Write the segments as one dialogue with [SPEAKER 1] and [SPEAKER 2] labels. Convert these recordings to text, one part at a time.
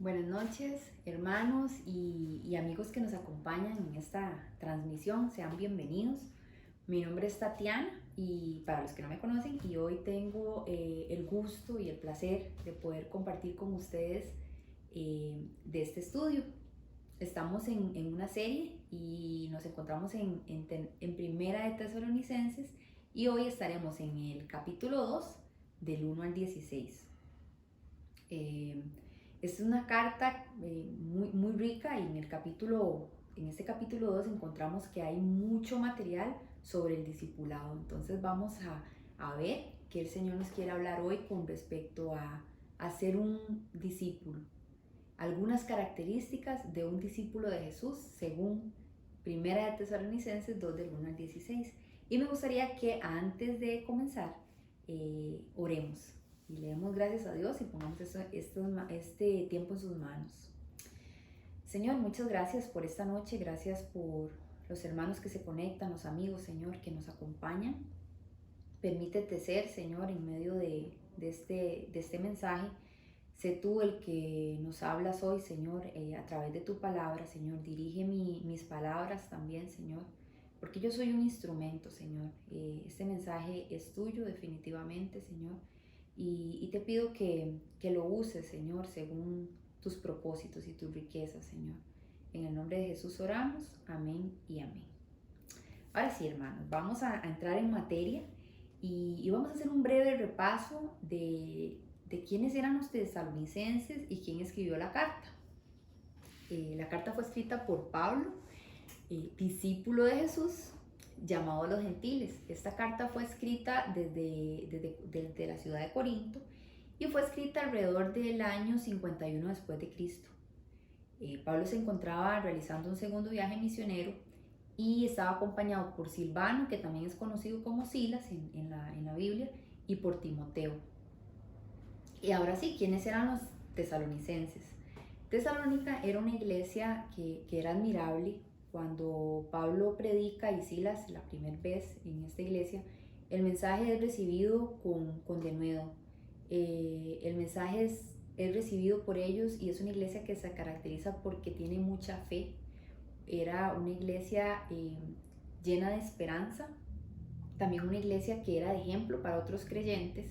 [SPEAKER 1] Buenas noches, hermanos y amigos que nos acompañan en esta transmisión. Sean bienvenidos. Mi nombre es Tatiana y para los que no me conocen, y hoy tengo el gusto y el placer de poder compartir con ustedes de este estudio. Estamos en una serie y nos encontramos en Primera de Tesalonicenses, y hoy estaremos en el capítulo 2 del 1 al 16. Es una carta muy rica, y en este capítulo 2 encontramos que hay mucho material sobre el discipulado. Entonces vamos a ver qué el Señor nos quiere hablar hoy con respecto a ser un discípulo. Algunas características de un discípulo de Jesús según Primera de Tesalonicenses 2 del 1 al 16. Y me gustaría que antes de comenzar oremos y le demos gracias a Dios y pongamos este tiempo en sus manos. Señor, muchas gracias por esta noche, gracias por los hermanos que se conectan, los amigos, Señor, que nos acompañan. Permítete ser, Señor, en medio de este mensaje. Sé tú el que nos hablas hoy, Señor, a través de tu palabra, Señor. Dirige mis palabras también, Señor, porque yo soy un instrumento, Señor. Este mensaje es tuyo definitivamente, Señor. Y te pido que lo uses, Señor, según tus propósitos y tus riquezas, Señor. En el nombre de Jesús oramos. Amén y amén. Ahora sí, hermanos, vamos a entrar en materia y vamos a hacer un breve repaso de quiénes eran los tesalonicenses y quién escribió la carta. La carta fue escrita por Pablo, discípulo de Jesús, llamado a los gentiles. Esta carta fue escrita desde la ciudad de Corinto y fue escrita alrededor del año 51 después de Cristo. Pablo se encontraba realizando un segundo viaje misionero y estaba acompañado por Silvano, que también es conocido como Silas en la Biblia, y por Timoteo. Y ahora sí, ¿quiénes eran los tesalonicenses? Tesalónica era una iglesia que era admirable. Cuando Pablo predica y Silas la primera vez en esta iglesia, el mensaje es recibido con denuedo. El mensaje es recibido por ellos, y es una iglesia que se caracteriza porque tiene mucha fe. Era una iglesia llena de esperanza, también una iglesia que era de ejemplo para otros creyentes,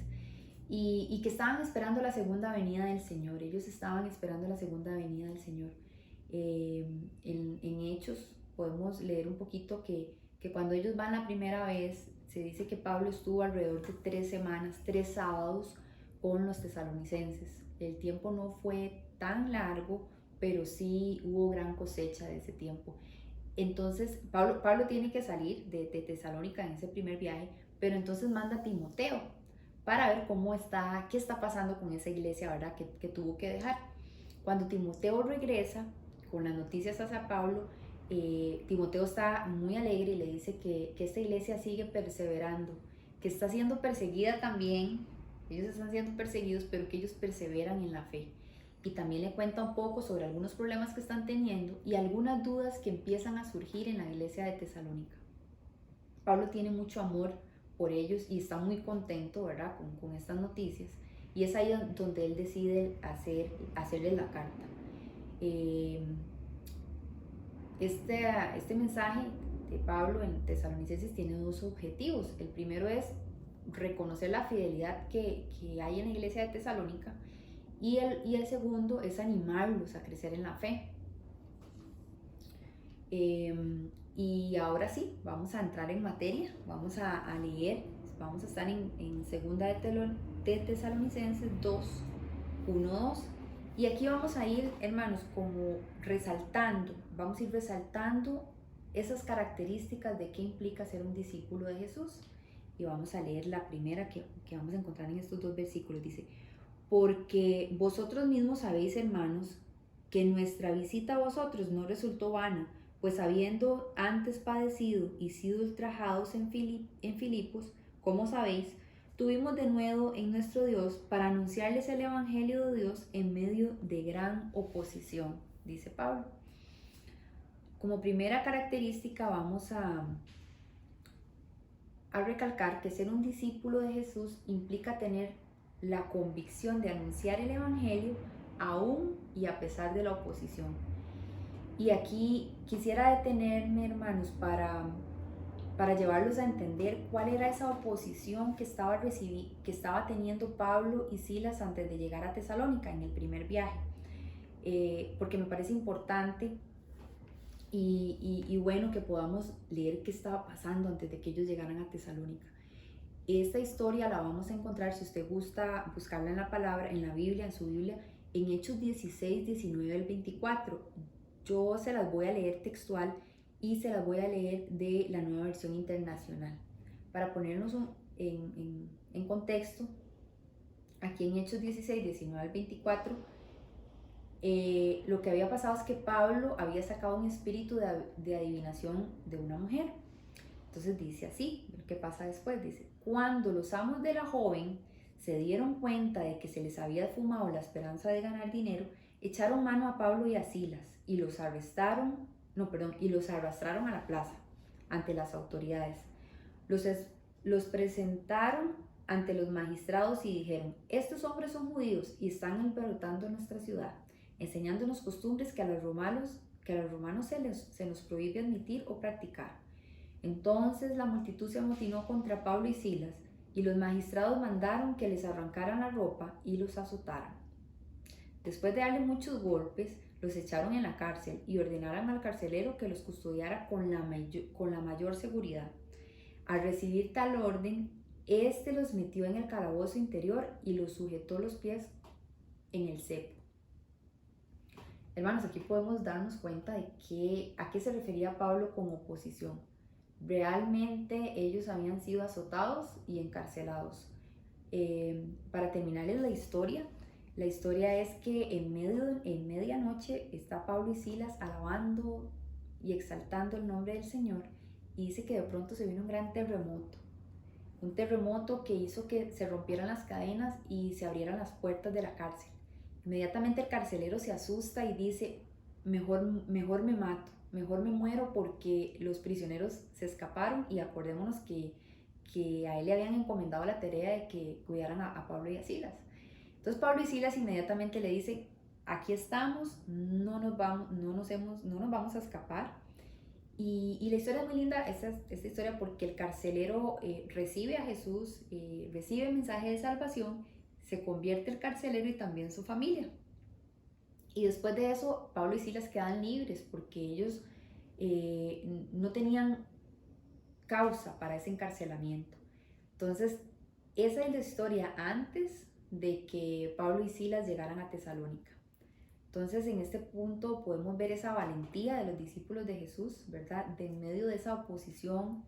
[SPEAKER 1] y que estaban esperando la segunda venida del Señor. Ellos estaban esperando la segunda venida del Señor. En Hechos podemos leer un poquito que cuando ellos van la primera vez, se dice que Pablo estuvo alrededor de 3 semanas, 3 sábados con los tesalonicenses. El tiempo no fue tan largo, pero sí hubo gran cosecha de ese tiempo. Entonces Pablo tiene que salir de Tesalónica en ese primer viaje, pero entonces manda a Timoteo para ver qué está pasando con esa iglesia, ¿verdad? Que tuvo que dejar. Cuando Timoteo regresa con las noticias hacia Pablo, Timoteo está muy alegre y le dice que esta iglesia sigue perseverando, que está siendo perseguida también. Ellos están siendo perseguidos, pero que ellos perseveran en la fe. Y también le cuenta un poco sobre algunos problemas que están teniendo y algunas dudas que empiezan a surgir en la iglesia de Tesalónica. Pablo tiene mucho amor por ellos y está muy contento, ¿verdad?, con estas noticias. Y es ahí donde él decide hacerles la carta. Este mensaje de Pablo en Tesalonicenses tiene dos objetivos. El primero es reconocer la fidelidad que hay en la iglesia de Tesalónica, y el segundo es animarlos a crecer en la fe. Y ahora sí, vamos a entrar en materia, vamos a leer, vamos a estar en segunda de Tesalonicenses 2, 1, 2. Y aquí vamos a ir, hermanos, como vamos a ir resaltando esas características de qué implica ser un discípulo de Jesús. Y vamos a leer la primera que vamos a encontrar en estos dos versículos. Dice: porque vosotros mismos sabéis, hermanos, que nuestra visita a vosotros no resultó vana, pues habiendo antes padecido y sido ultrajados en Filipos, como sabéis, tuvimos de nuevo en nuestro Dios para anunciarles el Evangelio de Dios en medio de gran oposición, dice Pablo. Como primera característica vamos a recalcar que ser un discípulo de Jesús implica tener la convicción de anunciar el Evangelio aún y a pesar de la oposición. Y aquí quisiera detenerme, hermanos, para llevarlos a entender cuál era esa oposición que estaba teniendo Pablo y Silas antes de llegar a Tesalónica en el primer viaje. Porque me parece importante y bueno que podamos leer qué estaba pasando antes de que ellos llegaran a Tesalónica. Esta historia la vamos a encontrar, si usted gusta buscarla en la palabra, en la Biblia, en su Biblia, en Hechos 16, 19 al 24. Yo se las voy a leer textual y se las voy a leer de la Nueva Versión Internacional. Para ponernos en contexto, aquí en Hechos 16, 19 al 24, lo que había pasado es que Pablo había sacado un espíritu de adivinación de una mujer. Entonces dice así, ¿qué pasa después? Dice, cuando los amos de la joven se dieron cuenta de que se les había esfumado la esperanza de ganar dinero, echaron mano a Pablo y a Silas y los arrastraron a la plaza ante las autoridades. Los presentaron ante los magistrados y dijeron, estos hombres son judíos y están empeorando nuestra ciudad, enseñándonos costumbres que a los romanos se nos prohíbe admitir o practicar. Entonces la multitud se amotinó contra Pablo y Silas, y los magistrados mandaron que les arrancaran la ropa y los azotaran. Después de darle muchos golpes, los echaron en la cárcel y ordenaron al carcelero que los custodiara con la mayor seguridad. Al recibir tal orden, éste los metió en el calabozo interior y los sujetó los pies en el cepo. Hermanos, aquí podemos darnos cuenta de a qué se refería Pablo con oposición. Realmente ellos habían sido azotados y encarcelados. Para terminarles la historia es que en medianoche está Pablo y Silas alabando y exaltando el nombre del Señor, y dice que de pronto se vino un gran terremoto, un terremoto que hizo que se rompieran las cadenas y se abrieran las puertas de la cárcel. Inmediatamente el carcelero se asusta y dice, mejor me mato, mejor me muero, porque los prisioneros se escaparon, y acordémonos que a él le habían encomendado la tarea de que cuidaran a Pablo y a Silas. Entonces Pablo y Silas inmediatamente le dicen, aquí estamos, no nos vamos a escapar. Y la historia es muy linda, esta historia, porque el carcelero recibe a Jesús, recibe el mensaje de salvación, se convierte el carcelero y también su familia. Y después de eso, Pablo y Silas quedan libres porque ellos no tenían causa para ese encarcelamiento. Entonces, esa es la historia antes de que Pablo y Silas llegaran a Tesalónica. Entonces, en este punto podemos ver esa valentía de los discípulos de Jesús, ¿verdad? De en medio de esa oposición,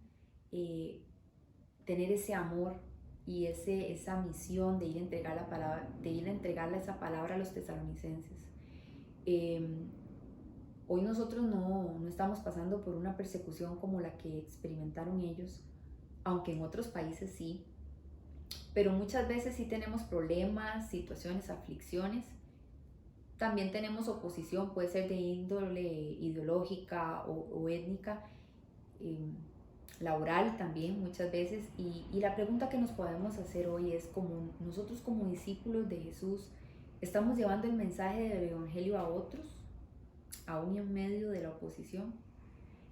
[SPEAKER 1] tener ese amor y esa misión de ir a entregar la palabra, de ir a entregarle esa palabra a los tesalonicenses. Hoy nosotros no estamos pasando por una persecución como la que experimentaron ellos, aunque en otros países sí, pero muchas veces sí tenemos problemas, situaciones, aflicciones. También tenemos oposición, puede ser de índole ideológica o étnica, laboral también muchas veces. Y la pregunta que nos podemos hacer hoy es, nosotros como discípulos de Jesús, ¿estamos llevando el mensaje del Evangelio a otros, aún en medio de la oposición?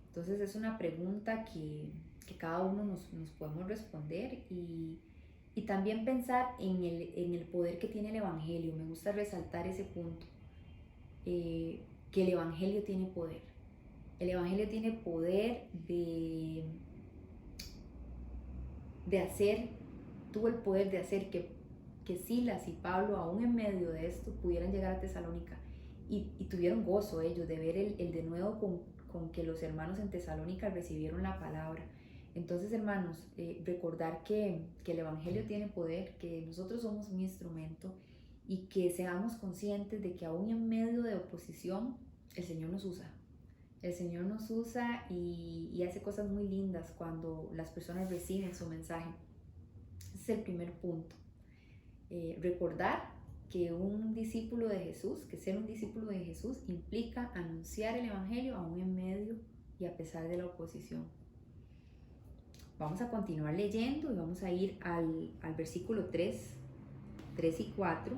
[SPEAKER 1] Entonces es una pregunta que cada uno nos podemos responder, y también pensar en el poder que tiene el Evangelio. Me gusta resaltar ese punto, que el Evangelio tiene poder. El Evangelio tiene poder tuvo el poder de hacer que Silas y Pablo, aún en medio de esto, pudieran llegar a Tesalónica, y tuvieron gozo ellos de ver el de nuevo con que los hermanos en Tesalónica recibieron la palabra. Entonces, hermanos, recordar que el Evangelio tiene poder, que nosotros somos un instrumento, y que seamos conscientes de que aún en medio de oposición, el Señor nos usa. El Señor nos usa y hace cosas muy lindas cuando las personas reciben su mensaje. Ese es el primer punto. Recordar que ser un discípulo de Jesús implica anunciar el Evangelio aún en medio y a pesar de la oposición. Vamos a continuar leyendo y vamos a ir al versículo 3 y 4,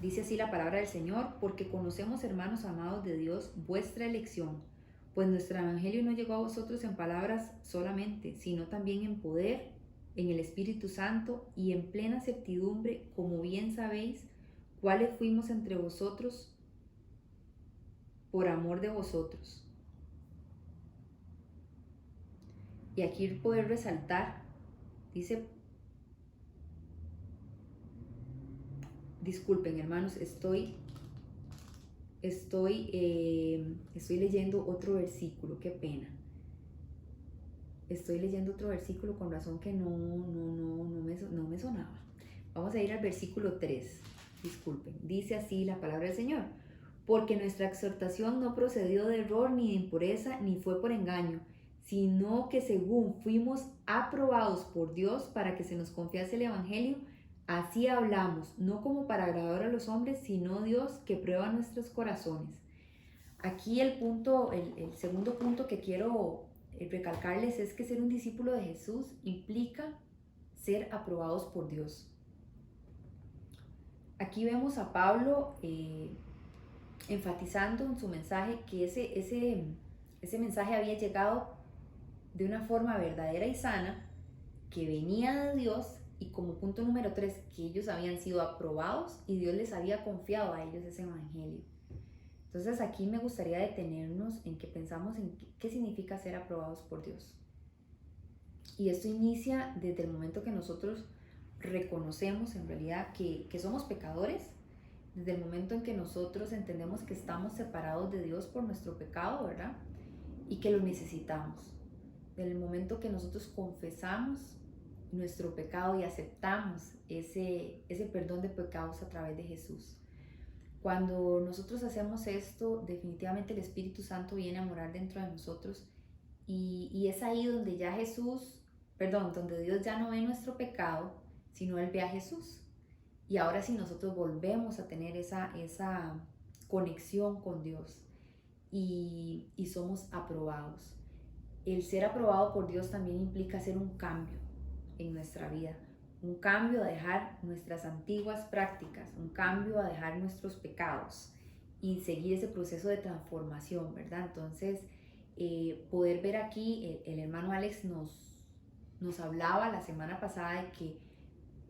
[SPEAKER 1] Dice así la palabra del Señor, porque conocemos, hermanos amados de Dios, vuestra elección, pues nuestro evangelio no llegó a vosotros en palabras solamente, sino también en poder, en el Espíritu Santo y en plena certidumbre, como bien sabéis, cuáles fuimos entre vosotros por amor de vosotros. Y aquí poder resaltar, dice, disculpen hermanos, estoy leyendo otro versículo, qué pena. Estoy leyendo otro versículo con razón que no me sonaba. Vamos a ir al versículo 3, disculpen. Dice así la palabra del Señor. Porque nuestra exhortación no procedió de error ni de impureza, ni fue por engaño, sino que según fuimos aprobados por Dios para que se nos confiase el Evangelio, así hablamos, no como para agradar a los hombres, sino Dios que prueba nuestros corazones. Aquí el segundo punto que quiero recalcarles es que ser un discípulo de Jesús implica ser aprobados por Dios. Aquí vemos a Pablo enfatizando en su mensaje que ese mensaje había llegado de una forma verdadera y sana, que venía de Dios, y como punto número 3, que ellos habían sido aprobados y Dios les había confiado a ellos ese evangelio. Entonces aquí me gustaría detenernos en que pensamos en qué significa ser aprobados por Dios. Y esto inicia desde el momento que nosotros reconocemos en realidad que somos pecadores, desde el momento en que nosotros entendemos que estamos separados de Dios por nuestro pecado, ¿verdad? Y que lo necesitamos. Desde el momento que nosotros confesamos nuestro pecado y aceptamos ese perdón de pecados a través de Jesús. Cuando nosotros hacemos esto, definitivamente el Espíritu Santo viene a morar dentro de nosotros y es ahí donde donde Dios ya no ve nuestro pecado, sino Él ve a Jesús. Y ahora sí nosotros volvemos a tener esa conexión con Dios y somos aprobados. El ser aprobado por Dios también implica hacer un cambio en nuestra vida, un cambio a dejar nuestras antiguas prácticas, un cambio a dejar nuestros pecados y seguir ese proceso de transformación, ¿verdad? Entonces, poder ver aquí, el hermano Alex nos hablaba la semana pasada de que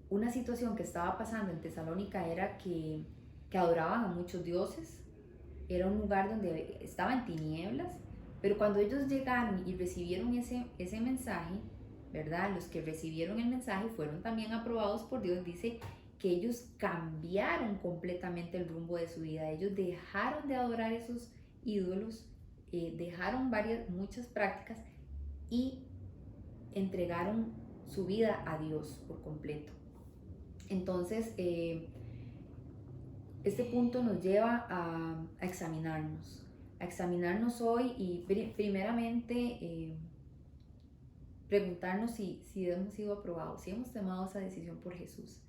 [SPEAKER 1] una situación que estaba pasando en Tesalónica era que adoraban a muchos dioses, era un lugar donde estaban tinieblas, pero cuando ellos llegaron y recibieron ese mensaje, ¿verdad? Los que recibieron el mensaje fueron también aprobados por Dios. Dice que ellos cambiaron completamente el rumbo de su vida. Ellos dejaron de adorar esos ídolos, dejaron muchas prácticas y entregaron su vida a Dios por completo. Entonces, este punto nos lleva a examinarnos hoy y primeramente preguntarnos si hemos sido aprobados, si hemos tomado esa decisión por Jesús.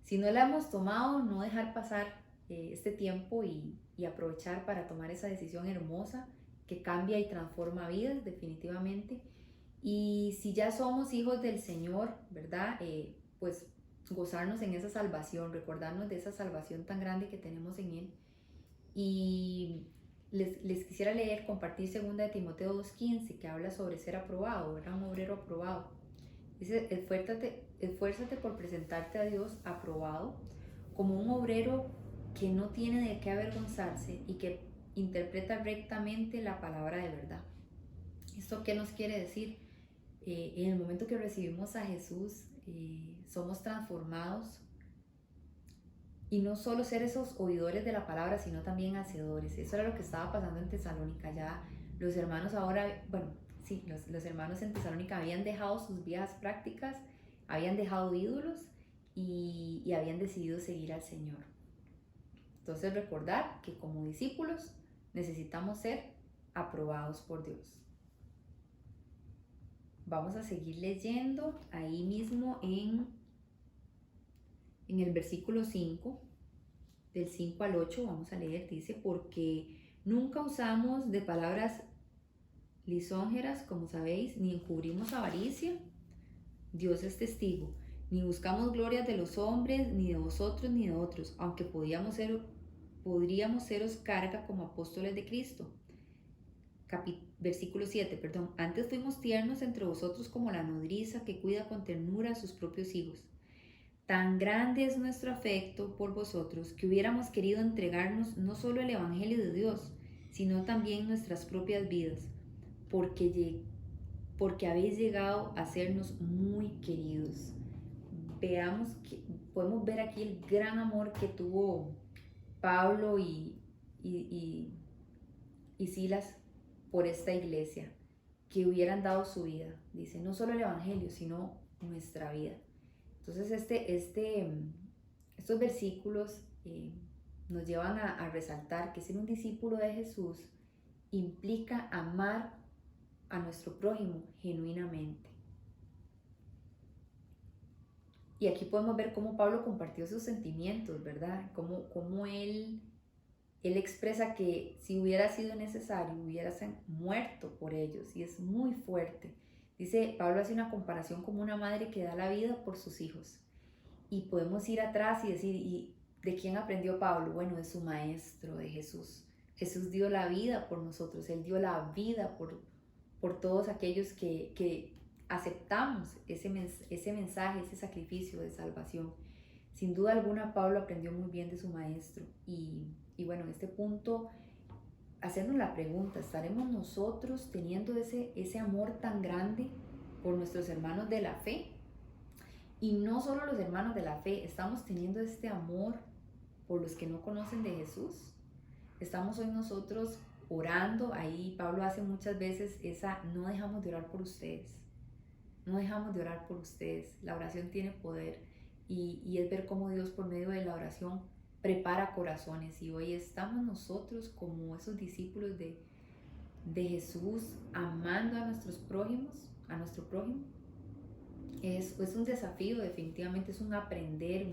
[SPEAKER 1] Si no la hemos tomado, no dejar pasar este tiempo y aprovechar para tomar esa decisión hermosa que cambia y transforma vidas definitivamente. Y si ya somos hijos del Señor, ¿verdad? Pues gozarnos en esa salvación, recordarnos de esa salvación tan grande que tenemos en Él. Y les quisiera compartir 2 de Timoteo 2:15, que habla sobre ser aprobado, ¿verdad? Un obrero aprobado. Dice, esfuérzate por presentarte a Dios aprobado, como un obrero que no tiene de qué avergonzarse y que interpreta rectamente la palabra de verdad. ¿Esto qué nos quiere decir? En el momento que recibimos a Jesús, somos transformados y no solo ser esos oidores de la palabra, sino también hacedores. Eso era lo que estaba pasando en Tesalónica. Ya los hermanos los hermanos en Tesalónica habían dejado sus viejas prácticas, habían dejado ídolos y habían decidido seguir al Señor. Entonces recordar que como discípulos necesitamos ser aprobados por Dios. Vamos a seguir leyendo ahí mismo en el versículo 5, del 5 al 8, vamos a leer, dice, porque nunca usamos de palabras lisonjeras, como sabéis, ni encubrimos avaricia, Dios es testigo, ni buscamos glorias de los hombres, ni de vosotros, ni de otros, aunque podríamos seros carga como apóstoles de Cristo. Versículo 7, perdón. Antes fuimos tiernos entre vosotros como la nodriza que cuida con ternura a sus propios hijos. Tan grande es nuestro afecto por vosotros que hubiéramos querido entregarnos no solo el Evangelio de Dios, sino también nuestras propias vidas, porque habéis llegado a sernos muy queridos. Podemos ver aquí el gran amor que tuvo Pablo y Silas por esta iglesia, que hubieran dado su vida. Dice, no solo el Evangelio, sino nuestra vida. Entonces estos versículos nos llevan a resaltar que ser un discípulo de Jesús implica amar a nuestro prójimo genuinamente. Y aquí podemos ver cómo Pablo compartió sus sentimientos, ¿verdad? Cómo él expresa que si hubiera sido necesario, hubiera muerto por ellos, y es muy fuerte. Dice, Pablo hace una comparación como una madre que da la vida por sus hijos. Y podemos ir atrás y decir, ¿y de quién aprendió Pablo? Bueno, de su maestro, de Jesús. Jesús dio la vida por nosotros, Él dio la vida por todos aquellos que aceptamos ese mensaje, ese sacrificio de salvación. Sin duda alguna, Pablo aprendió muy bien de su maestro. Y bueno, en este punto, hacernos la pregunta, ¿estaremos nosotros teniendo ese amor tan grande por nuestros hermanos de la fe? Y no solo los hermanos de la fe, estamos teniendo este amor por los que no conocen de Jesús. Estamos hoy nosotros orando, ahí Pablo hace muchas veces no dejamos de orar por ustedes, no dejamos de orar por ustedes. La oración tiene poder y es ver cómo Dios por medio de la oración prepara corazones. Y hoy estamos nosotros como esos discípulos de Jesús, amando a nuestros prójimos, a nuestro prójimo. Es un desafío, definitivamente es un aprender,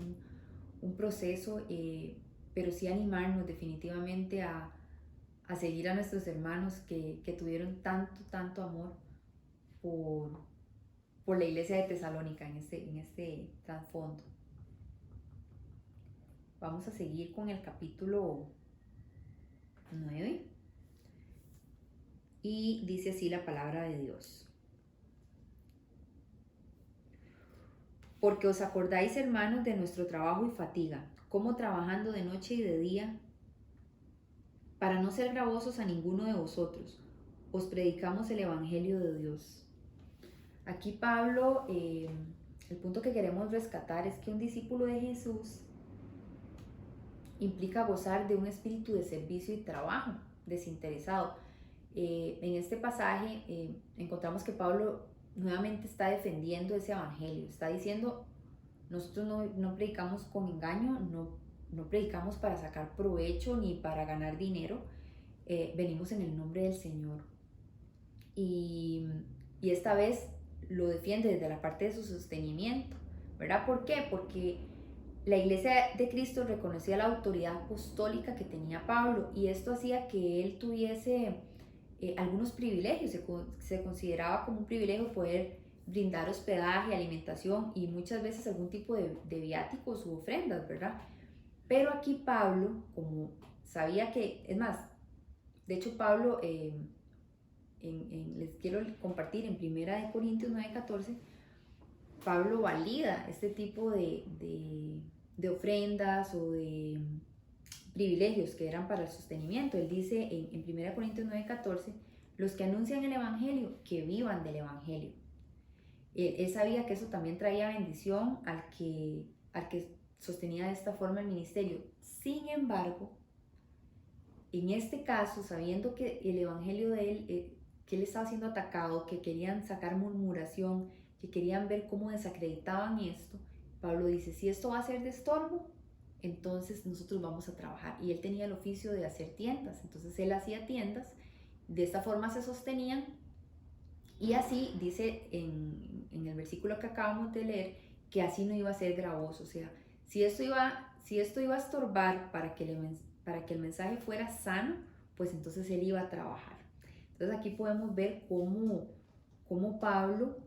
[SPEAKER 1] un proceso, pero sí animarnos definitivamente a seguir a nuestros hermanos que tuvieron tanto amor por la iglesia de Tesalónica en este trasfondo. Vamos a seguir con el capítulo 9 y dice así la palabra de Dios. Porque os acordáis, hermanos, de nuestro trabajo y fatiga, cómo trabajando de noche y de día, para no ser gravosos a ninguno de vosotros, os predicamos el Evangelio de Dios. Aquí Pablo, el punto que queremos rescatar es que un discípulo de Jesús implica gozar de un espíritu de servicio y trabajo desinteresado. En este pasaje encontramos que Pablo nuevamente está defendiendo ese evangelio, está diciendo, nosotros no predicamos con engaño, no predicamos para sacar provecho ni para ganar dinero, venimos en el nombre del Señor. Y esta vez lo defiende desde la parte de su sostenimiento, ¿verdad? ¿Por qué? Porque la iglesia de Cristo reconocía la autoridad apostólica que tenía Pablo y esto hacía que él tuviese algunos privilegios. Se consideraba como un privilegio poder brindar hospedaje, alimentación y muchas veces algún tipo de viáticos u ofrendas, ¿verdad? Pero aquí Pablo, como sabía que, es más, de hecho Pablo, les quiero compartir en 1 Corintios 9:14, Pablo valida este tipo de ofrendas o de privilegios que eran para el sostenimiento. Él dice en 1 Corintios 9:14, los que anuncian el Evangelio, que vivan del Evangelio. Él sabía que eso también traía bendición al que sostenía de esta forma el ministerio. Sin embargo, en este caso, sabiendo que el Evangelio de él, que él estaba siendo atacado, que querían sacar murmuración, que querían ver cómo desacreditaban esto, Pablo dice, si esto va a ser de estorbo, entonces nosotros vamos a trabajar. Y él tenía el oficio de hacer tiendas, entonces él hacía tiendas, de esta forma se sostenían, y así dice en el versículo que acabamos de leer, que así no iba a ser gravoso. O sea, si esto iba a estorbar para que el mensaje fuera sano, pues entonces él iba a trabajar. Entonces aquí podemos ver cómo Pablo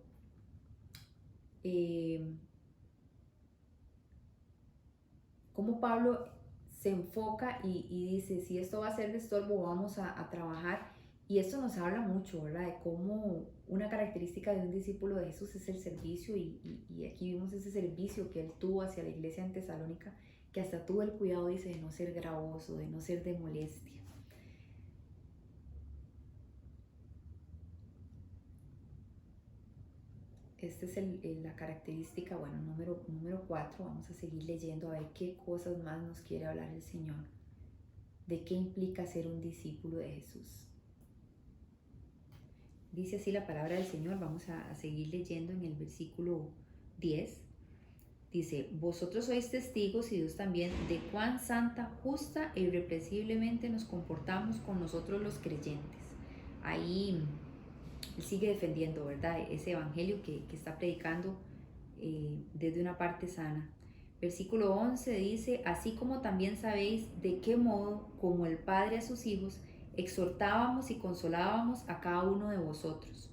[SPEAKER 1] cómo Pablo se enfoca y dice, si esto va a ser de estorbo, vamos a trabajar. Y esto nos habla mucho, ¿verdad? De cómo una característica de un discípulo de Jesús es el servicio y aquí vimos ese servicio que él tuvo hacia la iglesia en Tesalónica, que hasta tuvo el cuidado, dice, de no ser gravoso, de no ser de molestia. Esta es la característica, bueno, número 4. Vamos a seguir leyendo a ver qué cosas más nos quiere hablar el Señor. ¿De qué implica ser un discípulo de Jesús? Dice así la palabra del Señor, vamos a seguir leyendo en el versículo 10. Dice, vosotros sois testigos y Dios también de cuán santa, justa e irrepresiblemente nos comportamos con nosotros los creyentes. Ahí él sigue defendiendo, ¿verdad? Ese evangelio que está predicando desde una parte sana. Versículo 11 dice, así como también sabéis de qué modo, como el Padre a sus hijos, exhortábamos y consolábamos a cada uno de vosotros.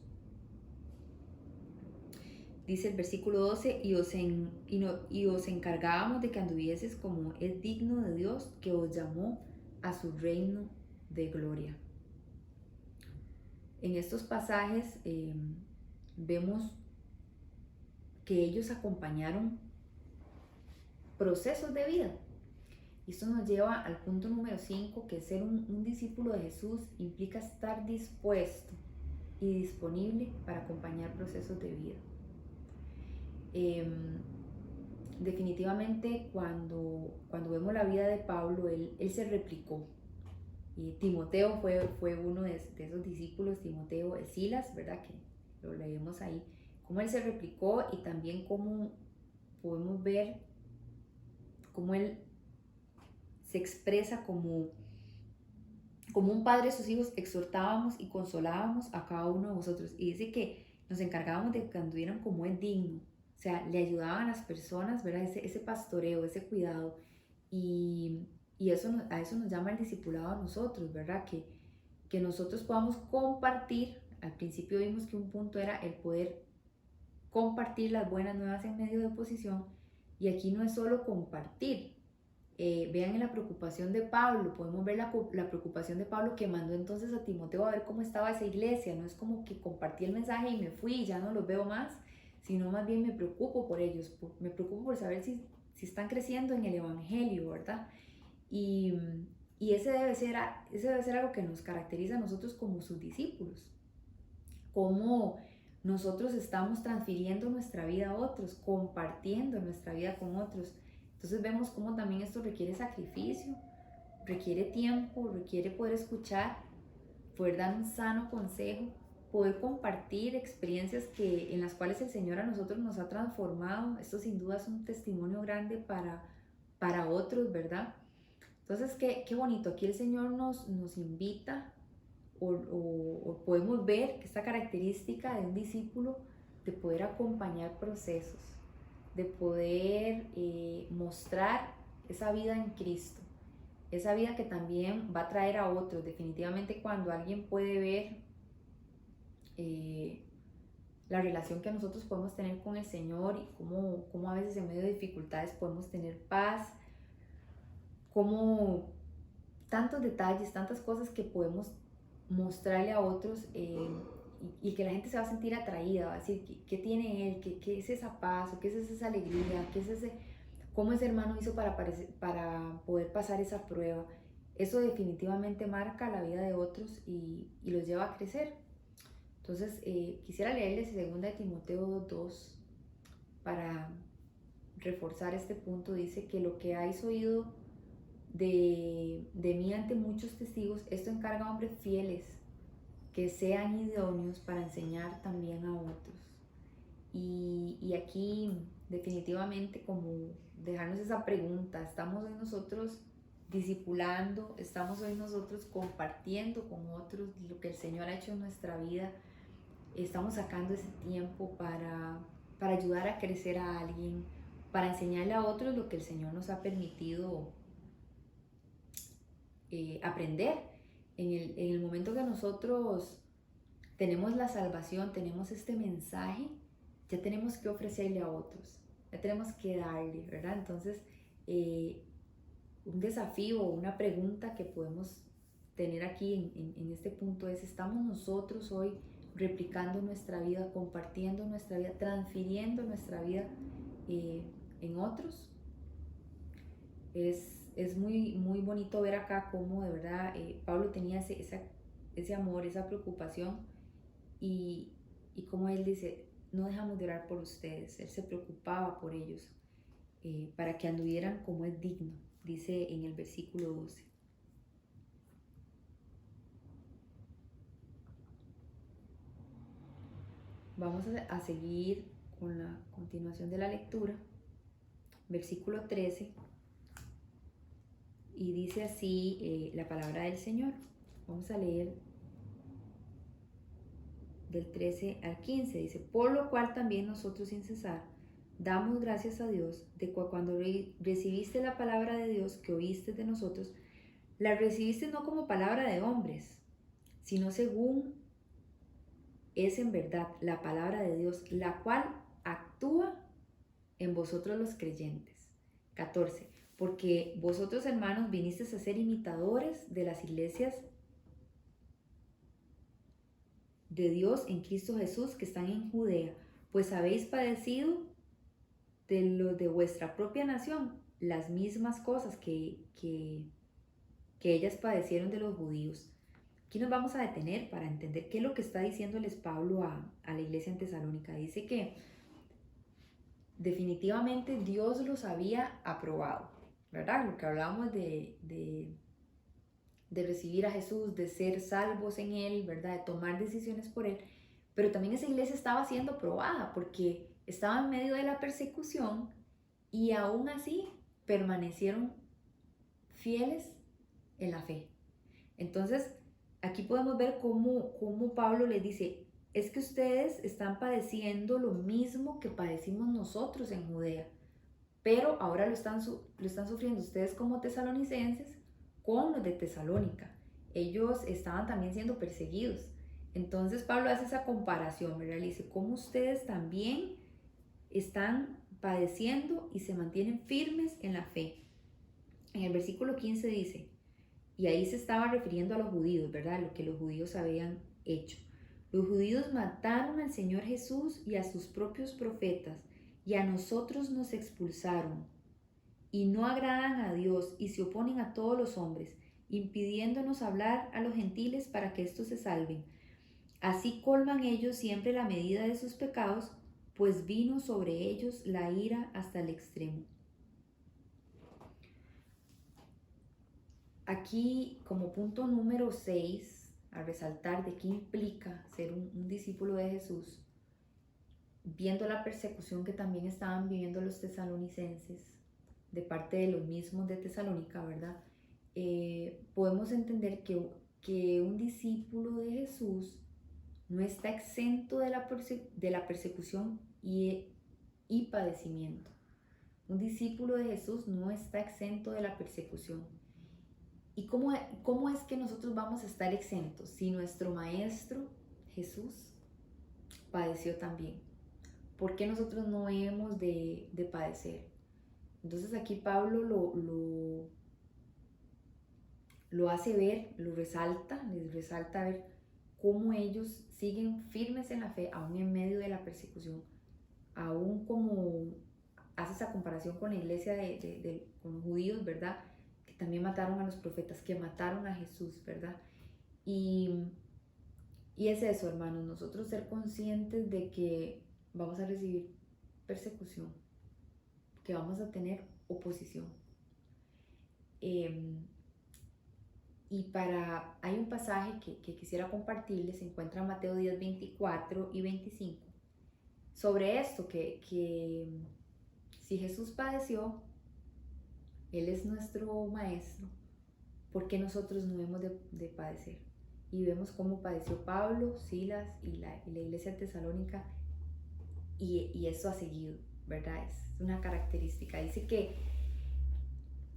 [SPEAKER 1] Dice el versículo 12, y os encargábamos de que anduvieses como es digno de Dios, que os llamó a su reino de gloria. En estos pasajes vemos que ellos acompañaron procesos de vida. Y esto nos lleva al punto número 5, que ser un discípulo de Jesús implica estar dispuesto y disponible para acompañar procesos de vida. Definitivamente cuando vemos la vida de Pablo, él se replicó. Y Timoteo fue uno de esos discípulos, Timoteo, Silas, ¿verdad? Que lo leemos ahí, cómo él se replicó y también cómo podemos ver cómo él se expresa como un padre a sus hijos, exhortábamos y consolábamos a cada uno de vosotros. Y dice que nos encargábamos de que anduvieran como es digno. O sea, le ayudaban a las personas, ¿verdad? Ese pastoreo, ese cuidado. Y a eso nos llama el discipulado a nosotros, ¿verdad? Que nosotros podamos compartir. Al principio vimos que un punto era el poder compartir las buenas nuevas en medio de oposición. Y aquí no es solo compartir. Vean en la preocupación de Pablo, podemos ver la preocupación de Pablo que mandó entonces a Timoteo a ver cómo estaba esa iglesia. No es como que compartí el mensaje y me fui y ya no los veo más, sino más bien me preocupo por ellos, me preocupo por saber si están creciendo en el evangelio, ¿verdad? Y ese debe ser algo que nos caracteriza a nosotros como sus discípulos, cómo nosotros estamos transfiriendo nuestra vida a otros, compartiendo nuestra vida con otros. Entonces vemos cómo también esto requiere sacrificio, requiere tiempo, requiere poder escuchar, poder dar un sano consejo, poder compartir experiencias en las cuales el Señor a nosotros nos ha transformado. Esto sin duda es un testimonio grande para otros, ¿verdad? Entonces, qué bonito. Aquí el Señor nos invita o podemos ver esta característica de un discípulo de poder acompañar procesos, de poder mostrar esa vida en Cristo, esa vida que también va a traer a otros. Definitivamente cuando alguien puede ver la relación que nosotros podemos tener con el Señor y cómo a veces en medio de dificultades podemos tener paz, cómo tantos detalles, tantas cosas que podemos mostrarle a otros y que la gente se va a sentir atraída, va a decir, ¿qué tiene él? ¿Qué es esa paz? ¿O qué es esa alegría? ¿Qué es cómo ese hermano hizo para poder pasar esa prueba? Eso definitivamente marca la vida de otros y los lleva a crecer. Entonces, quisiera leerles 2 de Timoteo 2 para reforzar este punto. Dice que lo que habéis oído de mí ante muchos testigos, esto encarga a hombres fieles que sean idóneos para enseñar también a otros. Y aquí definitivamente como dejarnos esa pregunta, ¿estamos hoy nosotros discipulando? ¿Estamos hoy nosotros compartiendo con otros lo que el Señor ha hecho en nuestra vida? ¿Estamos sacando ese tiempo para ayudar a crecer a alguien, para enseñarle a otros lo que el Señor nos ha permitido aprender? En el momento que nosotros tenemos la salvación, tenemos este mensaje, ya tenemos que ofrecerle a otros, ya tenemos que darle, ¿verdad? Entonces, un desafío o una pregunta que podemos tener aquí en este punto es, ¿estamos nosotros hoy replicando nuestra vida, compartiendo nuestra vida, transfiriendo nuestra vida en otros? Es muy, muy bonito ver acá cómo de verdad Pablo tenía ese amor, esa preocupación y, y como él dice, no dejamos de orar por ustedes, él se preocupaba por ellos para que anduvieran como es digno, dice en el versículo 12. Vamos a seguir con la continuación de la lectura, versículo 13, y dice así la palabra del Señor. Vamos a leer del 13 al 15, dice, por lo cual también nosotros sin cesar damos gracias a Dios de que cuando recibiste la palabra de Dios que oíste de nosotros, la recibiste no como palabra de hombres, sino según es en verdad la palabra de Dios, la cual actúa en vosotros los creyentes. 14. Porque vosotros, hermanos, vinisteis a ser imitadores de las iglesias de Dios en Cristo Jesús que están en Judea, pues habéis padecido de los de vuestra propia nación las mismas cosas que ellas padecieron de los judíos. Aquí nos vamos a detener para entender qué es lo que está diciéndoles Pablo a la iglesia en Tesalónica. Dice que definitivamente Dios los había aprobado, ¿verdad? Lo que hablábamos de recibir a Jesús, de ser salvos en Él, ¿verdad? De tomar decisiones por Él. Pero también esa iglesia estaba siendo probada porque estaba en medio de la persecución y aún así permanecieron fieles en la fe. Entonces, aquí podemos ver cómo Pablo les dice, es que ustedes están padeciendo lo mismo que padecimos nosotros en Judea, pero ahora lo están sufriendo ustedes como tesalonicenses con los de Tesalónica. Ellos estaban también siendo perseguidos. Entonces Pablo hace esa comparación, ¿verdad? Le dice, cómo ustedes también están padeciendo y se mantienen firmes en la fe. En el versículo 15 dice, y ahí se estaba refiriendo a los judíos, ¿verdad? Lo que los judíos habían hecho. Los judíos mataron al Señor Jesús y a sus propios profetas, y a nosotros nos expulsaron. Y no agradan a Dios y se oponen a todos los hombres, impidiéndonos hablar a los gentiles para que éstos se salven. Así colman ellos siempre la medida de sus pecados, pues vino sobre ellos la ira hasta el extremo. Aquí, como punto número 6, a resaltar de qué implica ser un discípulo de Jesús, viendo la persecución que también estaban viviendo los tesalonicenses de parte de los mismos de Tesalónica, ¿verdad? Podemos entender que un discípulo de Jesús no está exento de la persecución y padecimiento. Un discípulo de Jesús no está exento de la persecución. ¿Y cómo es que nosotros vamos a estar exentos si nuestro Maestro Jesús padeció también? ¿Por qué nosotros no hemos de padecer? Entonces aquí Pablo lo hace ver, les resalta ver cómo ellos siguen firmes en la fe, aún en medio de la persecución, aún como hace esa comparación con la iglesia con los judíos, ¿verdad? Que también mataron a los profetas, que mataron a Jesús, ¿verdad? Y es eso, hermanos, nosotros ser conscientes de que vamos a recibir persecución, que vamos a tener oposición. Hay un pasaje que quisiera compartirles, se encuentra en Mateo 10, 24 y 25, sobre esto, que si Jesús padeció, Él es nuestro Maestro, ¿por qué nosotros no hemos de padecer? Y vemos cómo padeció Pablo, Silas y la iglesia tesalónica, y eso ha seguido, ¿verdad? Es una característica. Dice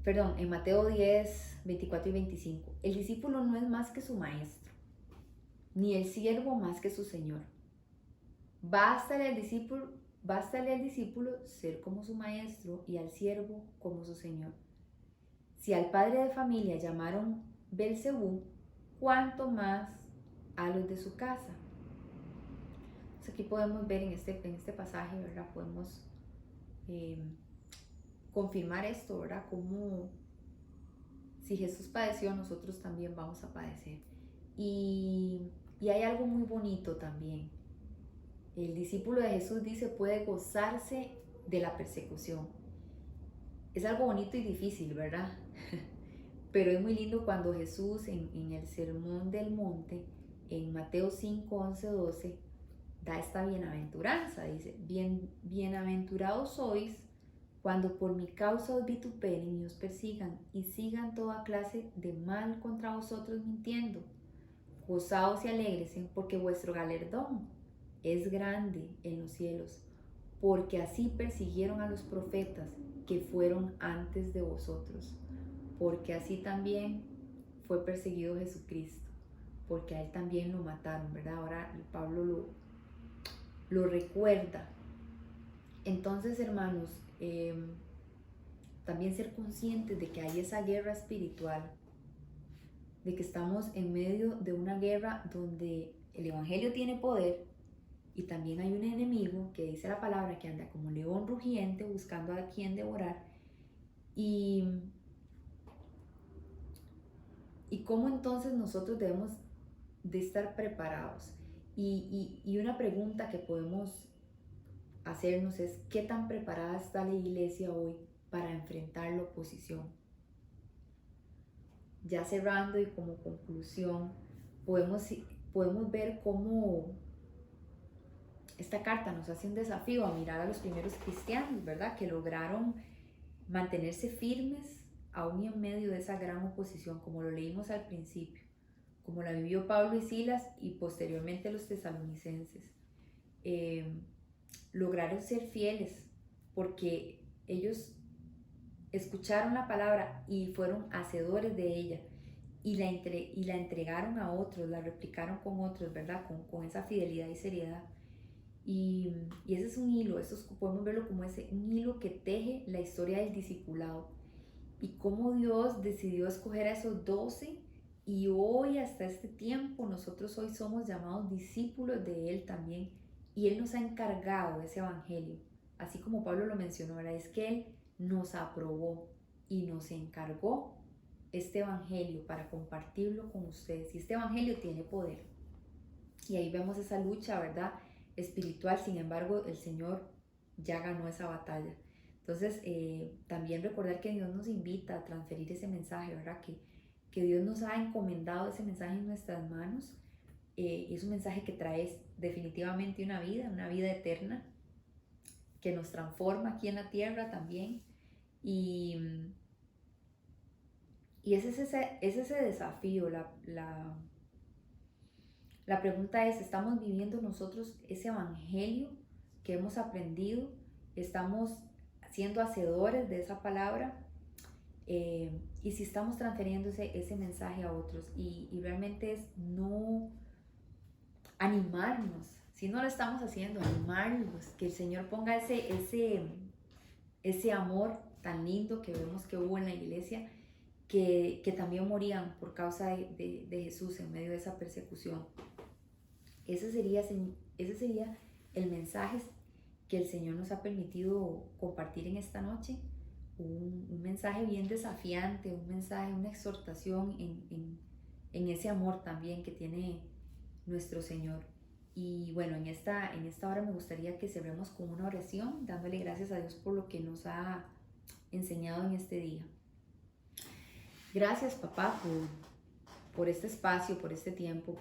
[SPEAKER 1] en Mateo 10, 24 y 25, el discípulo no es más que su maestro, ni el siervo más que su señor. Bástale al discípulo ser como su maestro y al siervo como su señor. Si al padre de familia llamaron Belcebú, ¿cuánto más a los de su casa? Entonces aquí podemos ver en este pasaje, ¿verdad? Podemos confirmar esto, ¿verdad? Como si Jesús padeció, nosotros también vamos a padecer. Y hay algo muy bonito también. El discípulo de Jesús dice, puede gozarse de la persecución. Es algo bonito y difícil, ¿verdad? Pero es muy lindo cuando Jesús en el Sermón del Monte, en Mateo 5, 11, 12, da esta bienaventuranza. Dice, bienaventurados sois cuando por mi causa os vituperen y os persigan y sigan toda clase de mal contra vosotros mintiendo. Gozaos y alégresen porque vuestro galardón es grande en los cielos, porque así persiguieron a los profetas que fueron antes de vosotros, porque así también fue perseguido Jesucristo, porque a él también lo mataron, ¿verdad? Ahora Pablo lo recuerda. Entonces, hermanos, también ser conscientes de que hay esa guerra espiritual, de que estamos en medio de una guerra donde el evangelio tiene poder y también hay un enemigo que dice la palabra que anda como león rugiente buscando a quien devorar, y cómo entonces nosotros debemos de estar preparados. Y una pregunta que podemos hacernos es, ¿qué tan preparada está la iglesia hoy para enfrentar la oposición? Ya cerrando y como conclusión, podemos ver cómo esta carta nos hace un desafío a mirar a los primeros cristianos, ¿verdad? Que lograron mantenerse firmes aún en medio de esa gran oposición, como lo leímos al principio, como la vivió Pablo y Silas y posteriormente los tesalonicenses. Lograron ser fieles porque ellos escucharon la palabra y fueron hacedores de ella y la entregaron a otros, la replicaron con otros, ¿verdad? Con esa fidelidad y seriedad. Y ese es un hilo, podemos verlo como un hilo que teje la historia del discipulado y cómo Dios decidió escoger a esos 12 y hoy hasta este tiempo nosotros hoy somos llamados discípulos de Él también y Él nos ha encargado ese evangelio, así como Pablo lo mencionó, ¿verdad? Es que Él nos aprobó y nos encargó este evangelio para compartirlo con ustedes y este evangelio tiene poder y ahí vemos esa lucha, ¿verdad? Espiritual, sin embargo el Señor ya ganó esa batalla. Entonces también recordar que Dios nos invita a transferir ese mensaje, ¿verdad? Que Dios nos ha encomendado ese mensaje en nuestras manos. Es un mensaje que trae definitivamente una vida eterna, que nos transforma aquí en la tierra también. Y ese es ese desafío. La pregunta es, ¿estamos viviendo nosotros ese evangelio que hemos aprendido? ¿Estamos siendo hacedores de esa palabra? Y si estamos transfiriendo ese mensaje a otros. Y realmente es no animarnos. Si no lo estamos haciendo, animarnos. Que el Señor ponga ese amor tan lindo que vemos que hubo en la iglesia, que también morían por causa de Jesús en medio de esa persecución. Ese sería el mensaje que el Señor nos ha permitido compartir en esta noche. Un mensaje bien desafiante, un mensaje, una exhortación en ese amor también que tiene nuestro Señor. Y bueno, en esta hora me gustaría que cerremos con una oración, dándole gracias a Dios por lo que nos ha enseñado en este día. Gracias, papá, por este espacio, por este tiempo,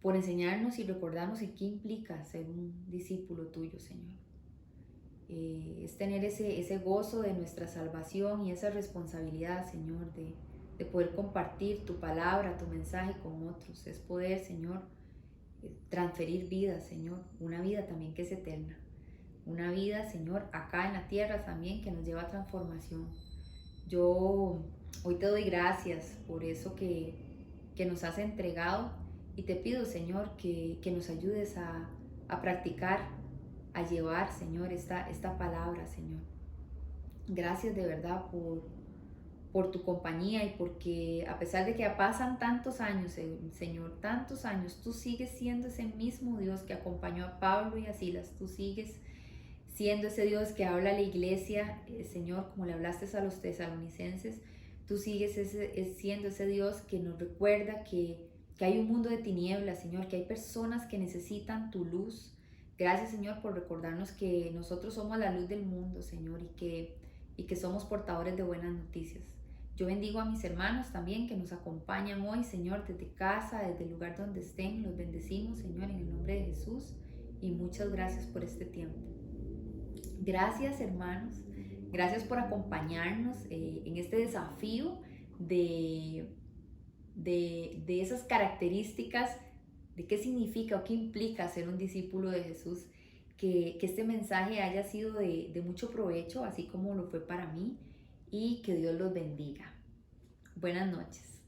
[SPEAKER 1] por enseñarnos y recordarnos en qué implica ser un discípulo tuyo, Señor. Es tener ese gozo de nuestra salvación y esa responsabilidad, Señor, de poder compartir tu palabra, tu mensaje con otros. Es poder, Señor, transferir vida, Señor, una vida también que es eterna. Una vida, Señor, acá en la tierra también que nos lleva a transformación. Yo hoy te doy gracias por eso que nos has entregado y te pido, Señor, que nos ayudes a practicar, a llevar, Señor, esta palabra, Señor. Gracias de verdad por tu compañía y porque a pesar de que pasan tantos años, Señor, tantos años, tú sigues siendo ese mismo Dios que acompañó a Pablo y a Silas. Tú sigues siendo ese Dios que habla a la iglesia, Señor, como le hablaste a los tesalonicenses. Tú sigues siendo ese Dios que nos recuerda que hay un mundo de tinieblas, Señor, que hay personas que necesitan tu luz. Gracias, Señor, por recordarnos que nosotros somos la luz del mundo, Señor, y que somos portadores de buenas noticias. Yo bendigo a mis hermanos también que nos acompañan hoy, Señor, desde casa, desde el lugar donde estén. Los bendecimos, Señor, en el nombre de Jesús. Y muchas gracias por este tiempo. Gracias, hermanos. Gracias por acompañarnos en este desafío de, de esas características, de qué significa o qué implica ser un discípulo de Jesús. Que este mensaje haya sido de mucho provecho, así como lo fue para mí, y que Dios los bendiga. Buenas noches.